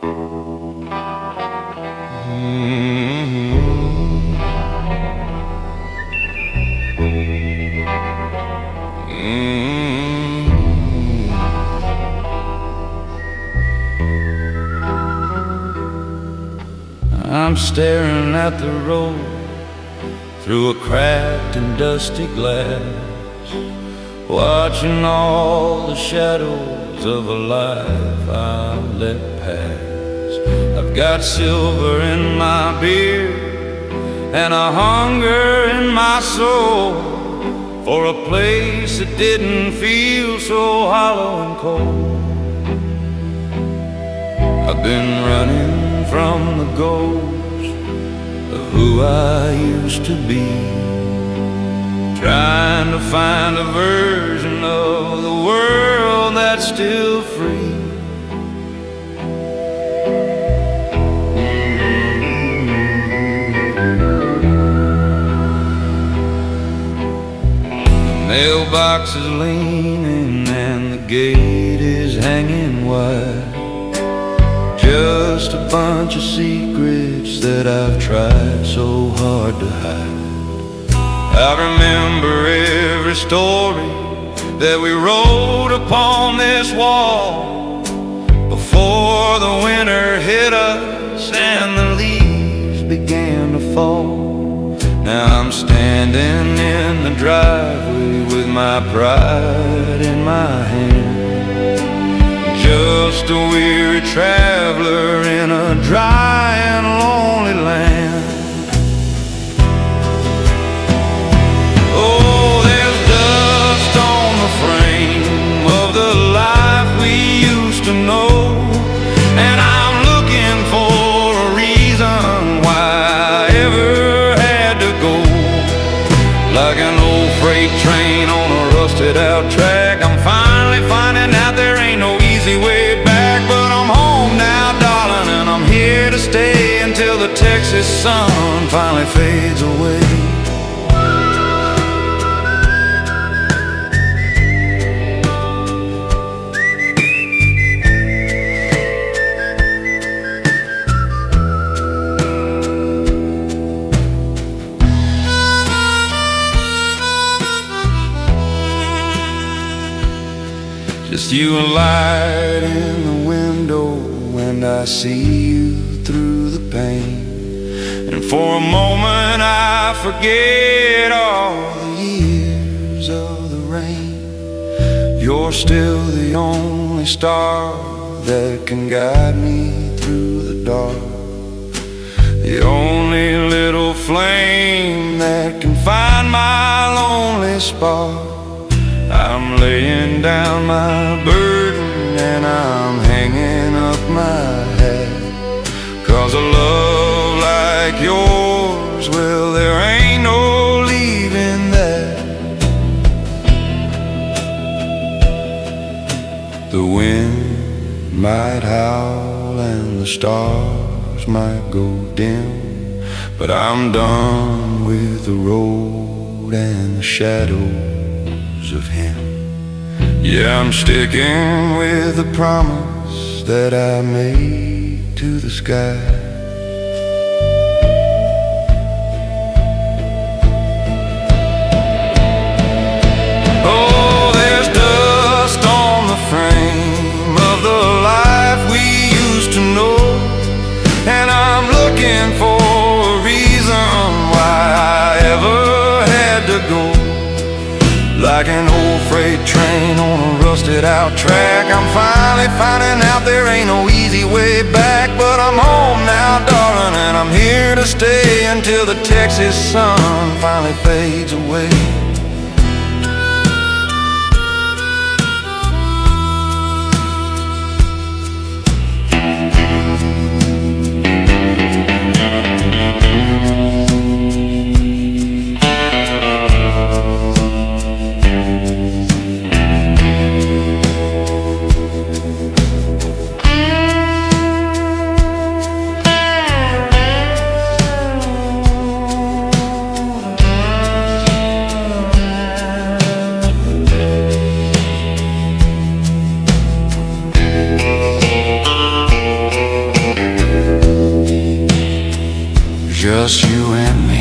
I'm staring at the road through a cracked and dusty glass, watching all the shadows of a life I let pass. I've got silver in my beer and a hunger in my soul for a place that didn't feel so hollow and cold. I've been running from the ghost of who I used to be, trying to find a version of the world that's still free. The mailbox is leaning and the gate is hanging wide, just a bunch of secrets that I've tried so hard to hide. I remember every story that we wrote upon this wall before the winter hit us and the leaves began to fall. Now I'm standing in the driveway with my pride in my hand, just a weary traveler in a dry and lonely land. Oh, there's dust on the frame of the life we used to know, and I'm looking for a reason why I ever had to go. Like an old freight train on a rusted out track, I'm finally finding out there ain't no easy way back. But I'm home now, darling, and I'm here to stay until the Texas sun finally fades away. Just you a light in the window, and I see you through the pane. And for a moment I forget all the years of the rain. You're still the only star that can guide me through the dark, the only little flame that can find my lonely spot. I'm laying down my burden and I'm hanging up my hat, 'cause a love like yours, well, there ain't no leaving that. The wind might howl and the stars might go dim, but I'm done with the road and the shadows of him. Yeah, I'm sticking with the promise that I made to the sky. Oh, there's dust on the frame of the life we used to know, and I'm looking for a reason why I ever had to go. Like an old freight train on a rusted out track, I'm finally finding out there ain't no easy way back. But I'm home now, darling, and I'm here to stay until the Texas sun finally fades away. just you and me.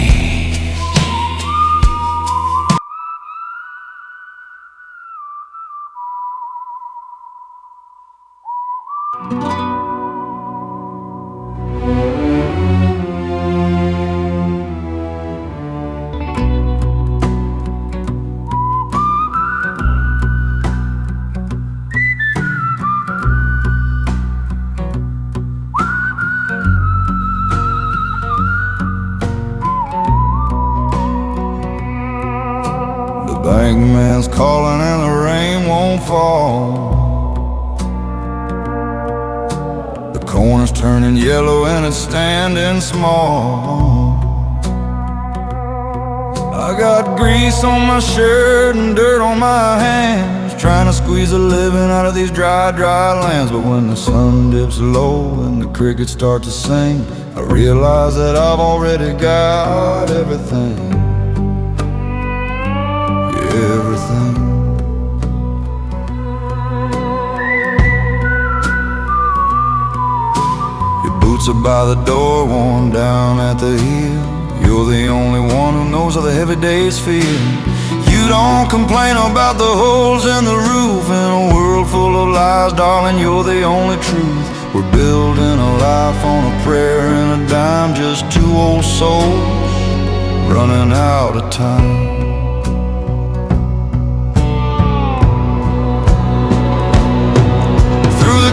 Man's calling and the rain won't fall. The corner's turning yellow and it's standing small. I got grease on my shirt and dirt on my hands, trying to squeeze a living out of these dry, dry lands. But when the sun dips low and the crickets start to sing, I realize that I've already got everything. Everything. Your boots are by the door, worn down at the heel. You're the only one who knows how the heavy days feel. You don't complain about the holes in the roof. In a world full of lies, darling, you're the only truth. We're building a life on a prayer and a dime, just two old souls running out of time.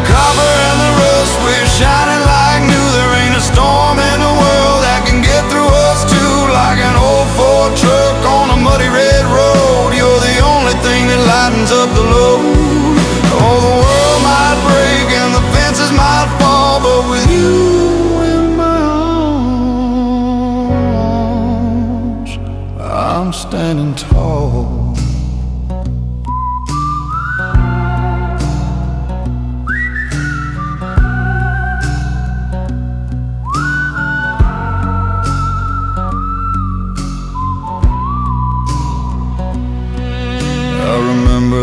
Copper and the rust, we're shining like new. There ain't a storm in the world that can get through us two. Like an old Ford truck on a muddy red road, you're the only thing that lightens up the load. Oh, the world might break and the fences might fall, but with you in my arms, I'm standing tall.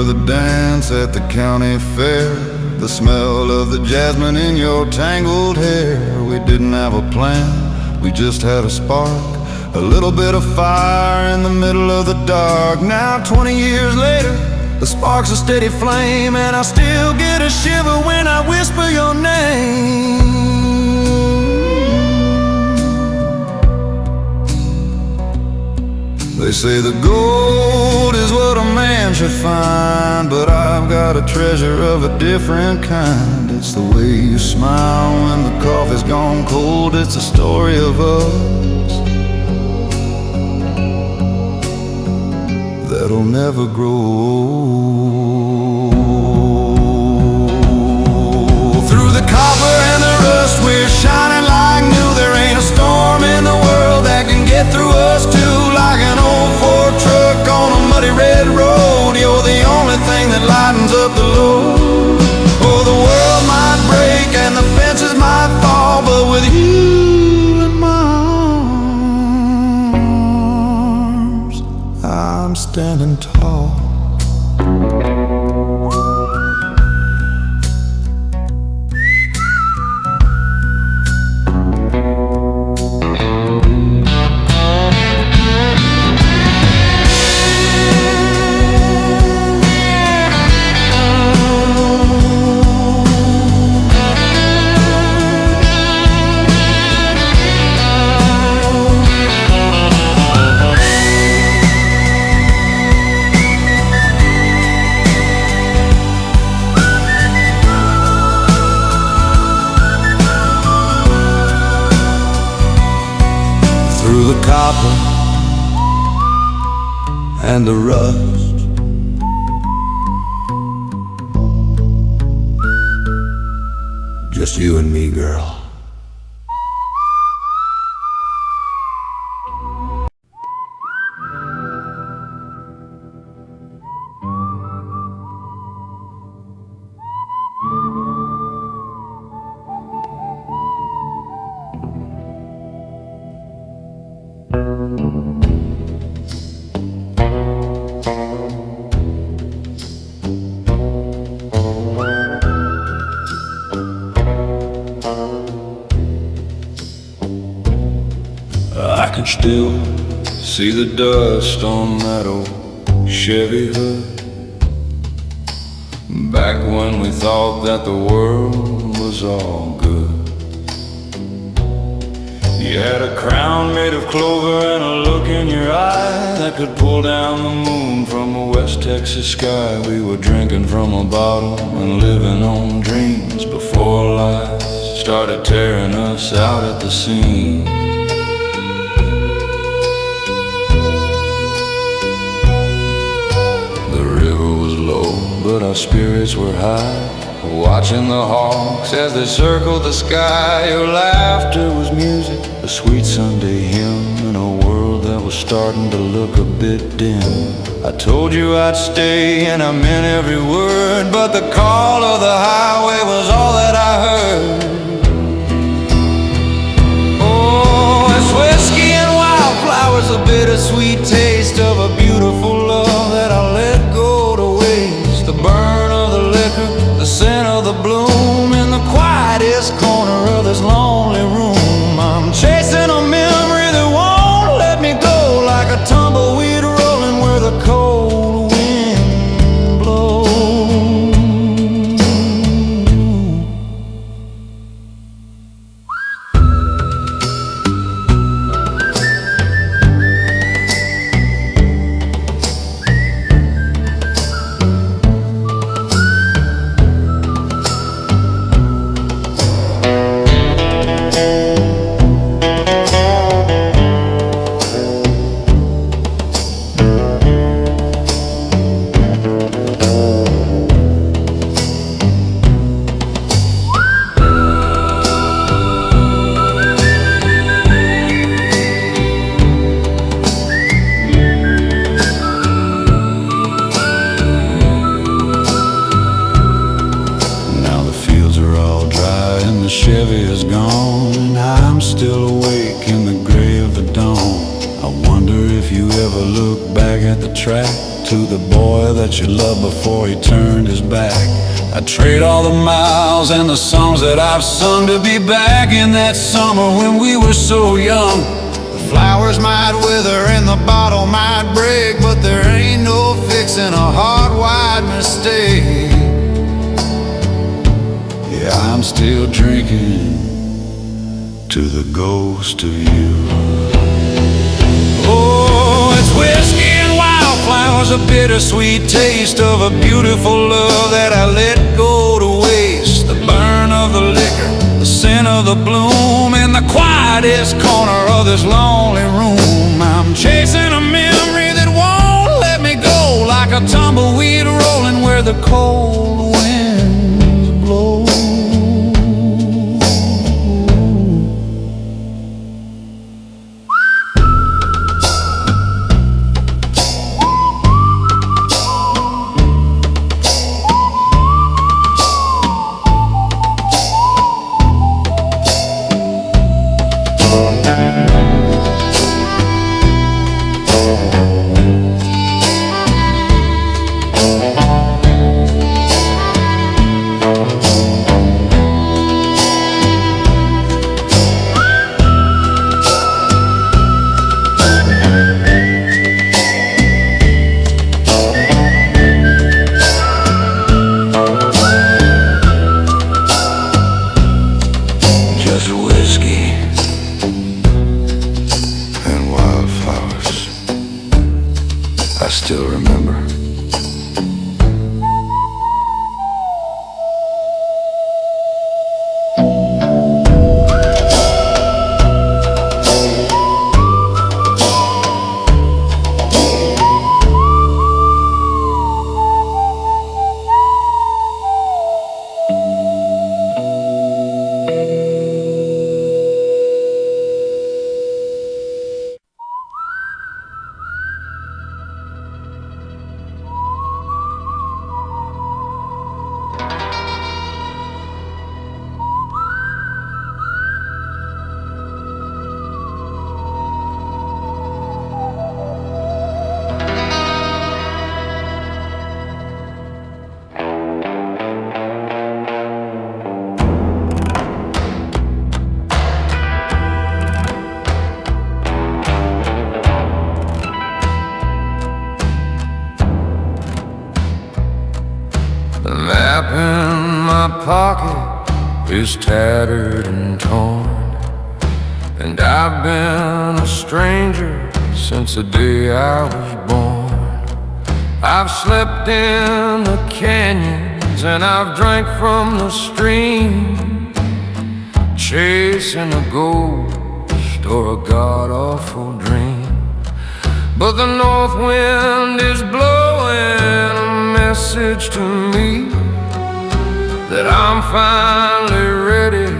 The dance at the county fair, the smell of the jasmine in your tangled hair. We didn't have a plan, we just had a spark, a little bit of fire in the middle of the dark. Now 20 years later, the spark's a steady flame, and I still get a shiver when I whisper your name. They say the gold is what a man should find, but I've got a treasure of a different kind. It's the way you smile when the coffee's gone cold. It's a story of us that'll never grow old. Through the copper and the rust, we're shining like new. There ain't a storm in the world that can get through us two. Like an old Ford truck on a muddy red road, you're the only thing that lightens up the load. Oh, the world might break and the fences might fall, but with you in my arms, I'm standing tall. Through the copper and the rust, just you and me, girl. can still see the dust on that old Chevy hood. Back when we thought that the world was all good. You had a crown made of clover and a look in your eye that could pull down the moon from a West Texas sky. We were drinking from a bottle and living on dreams before life started tearing us out at the seams. The river was low, but our spirits were high, watching the hawks as they circled the sky. Your laughter was music, a sweet Sunday hymn in a world that was starting to look a bit dim. I told you I'd stay and I meant every word, but the call of the highway was all that I heard. Oh, it's whiskey and wildflowers, a bittersweet taste of a beautiful love that I let go to waste. The burn of the liquor, the scent of the bloom in the quietest corner of this lonely room. I'm chasing a memory that won't let me go, like a tumbleweed rolling where the cold wind blows. The Chevy is gone and I'm still awake in the gray of the dawn. I wonder if you ever look back at the track to the boy that you loved before he turned his back. I'd trade all the miles and the songs that I've sung to be back in that summer when we were so young. The flowers might wither and the bottle might break, but there ain't no fixing a heart-wide mistake. Yeah, I'm still drinking to the ghost of you. Oh, it's whiskey and wildflowers, a bittersweet taste of a beautiful love that I let go to waste. The burn of the liquor, the scent of the bloom in the quietest corner of this lonely room. I'm chasing a memory that won't let me go, like a tumbleweed rolling where the cold winds blow. is tattered and torn, and I've been a stranger since the day I was born. I've slept in the canyons and I've drank from the stream, chasing a ghost or a god-awful dream. But the north wind is blowing a message to me that I'm finally ready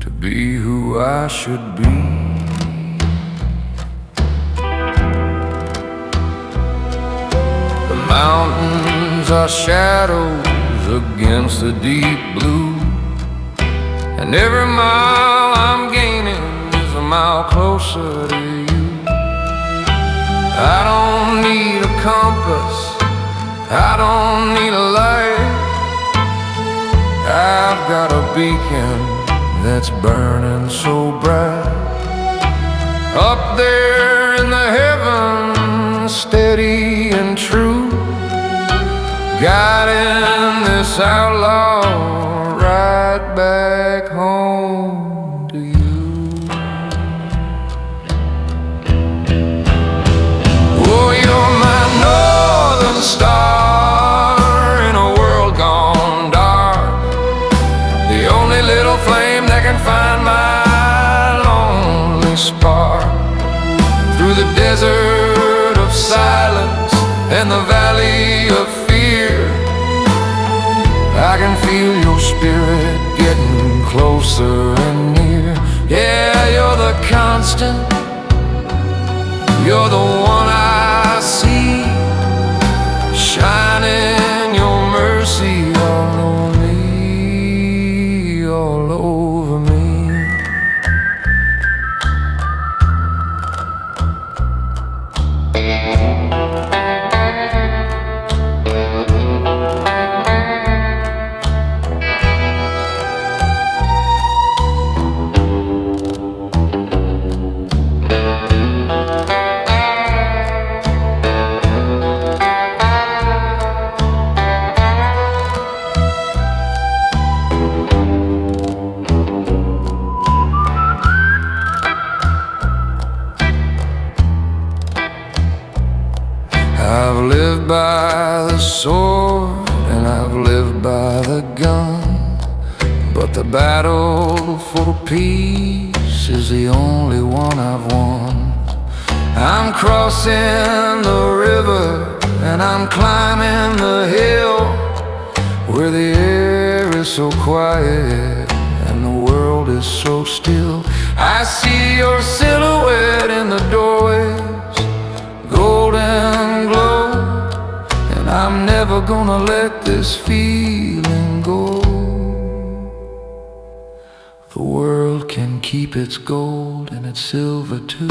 to be who I should be. The mountains are shadows against the deep blue, and every mile I'm gaining is a mile closer to you. I don't need a compass, I don't need a light. I've got a beacon that's burning so bright. Up there in the heavens, steady and true, guiding this outlaw right back home to you. Oh, you're my northern star in a world gone dark, the only little flame that can find my lonely spark. Through the desert of silence and the valley of fear, I can feel your spirit getting closer and near. Yeah, you're the constant, you're the one I see, shining your mercy all over me, all over me. I've lived by the sword and I've lived by the gun, but the battle for peace is the only one I've won. I'm crossing the river and I'm climbing the hill, where the air is so quiet and the world is so still. I see your silhouette in the doorways, golden glow, and I'm never gonna let this feeling go. The world can keep its gold and its silver too.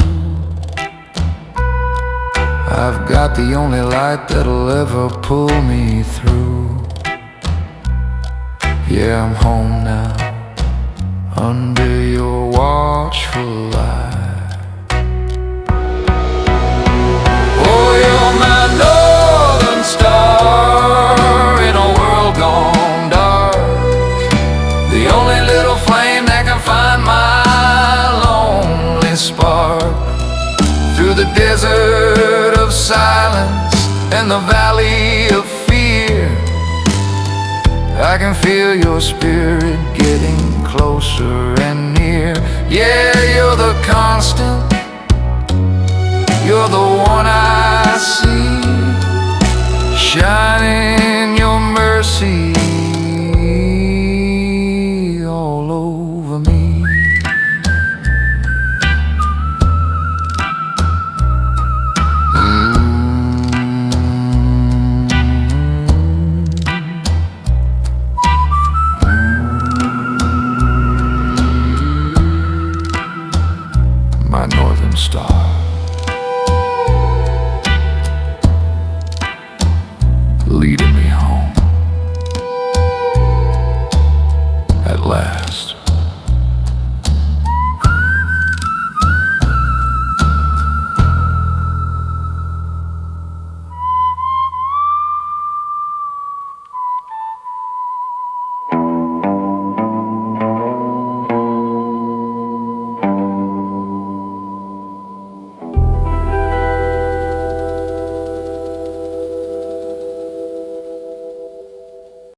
I've got the only light that'll ever pull me through. Yeah, I'm home now, under your watchful eye. Oh, you're my northern star in a world gone dark, the only little flame that can find my lonely spark. Through the desert of silence and the valley of fear, I can feel your spirit getting closer and near. Yeah, you're the constant, you're the one I see, shining your mercy all over me. My northern star, leading me.